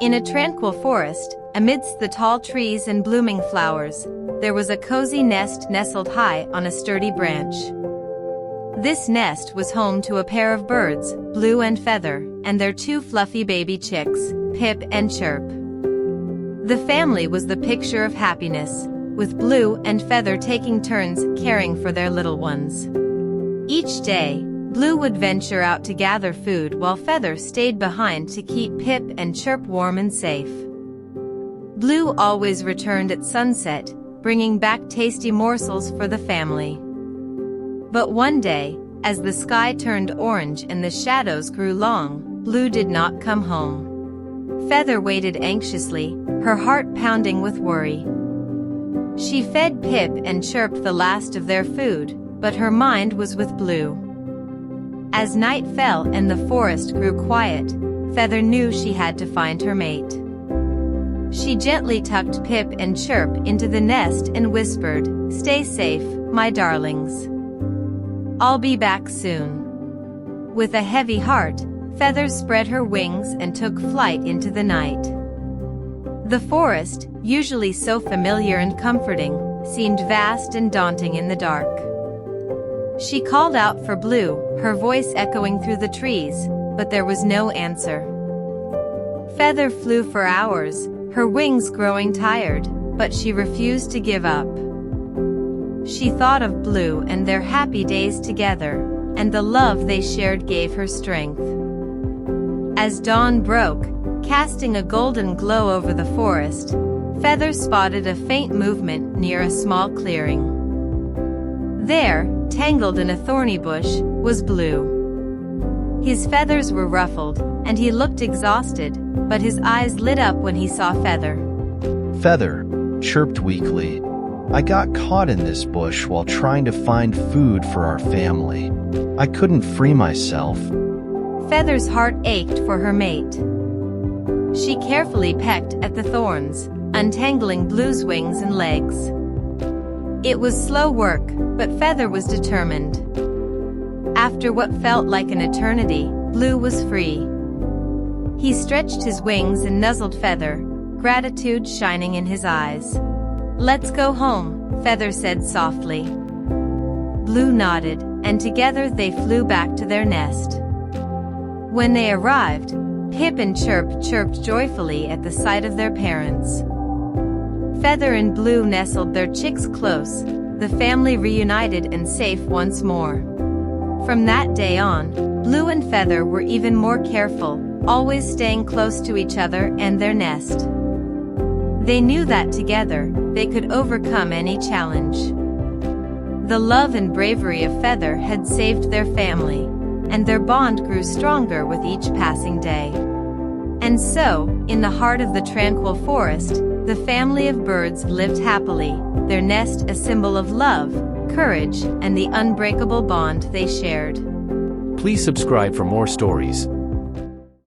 In a tranquil forest, amidst the tall trees and blooming flowers, there was a cozy nest nestled high on a sturdy branch. This nest was home to a pair of birds, Blue and Feather, and their two fluffy baby chicks, Pip and Chirp. The family was the picture of happiness, with Blue and Feather taking turns caring for their little ones. Each day, Blue would venture out to gather food while Feather stayed behind to keep Pip and Chirp warm and safe. Blue always returned at sunset, bringing back tasty morsels for the family. But one day, as the sky turned orange and the shadows grew long, Blue did not come home. Feather waited anxiously, her heart pounding with worry. She fed Pip and Chirp the last of their food, but her mind was with Blue. As night fell and the forest grew quiet, Feather knew she had to find her mate. She gently tucked Pip and Chirp into the nest and whispered, "Stay safe, my darlings. I'll be back soon." With a heavy heart, Feather spread her wings and took flight into the night. The forest, usually so familiar and comforting, seemed vast and daunting in the dark. She called out for Blue, her voice echoing through the trees, but there was no answer. Feather flew for hours, her wings growing tired, but she refused to give up. She thought of Blue and their happy days together, and the love they shared gave her strength. As dawn broke, casting a golden glow over the forest, Feather spotted a faint movement near a small clearing. There, tangled in a thorny bush, was Blue. His feathers were ruffled, and he looked exhausted, but his eyes lit up when he saw Feather. Feather chirped weakly. "I got caught in this bush while trying to find food for our family. I couldn't free myself." Feather's heart ached for her mate. She carefully pecked at the thorns, untangling Blue's wings and legs. It was slow work, but Feather was determined. After what felt like an eternity, Blue was free. He stretched his wings and nuzzled Feather, gratitude shining in his eyes. "Let's go home," Feather said softly. Blue nodded, and together they flew back to their nest. When they arrived, Pip and Chirp chirped joyfully at the sight of their parents. Feather and Blue nestled their chicks close, the family reunited and safe once more. From that day on, Blue and Feather were even more careful, always staying close to each other and their nest. They knew that together, they could overcome any challenge. The love and bravery of Feather had saved their family, and their bond grew stronger with each passing day. And so, in the heart of the tranquil forest, the family of birds lived happily, their nest a symbol of love, courage, and the unbreakable bond they shared. Please subscribe for more stories.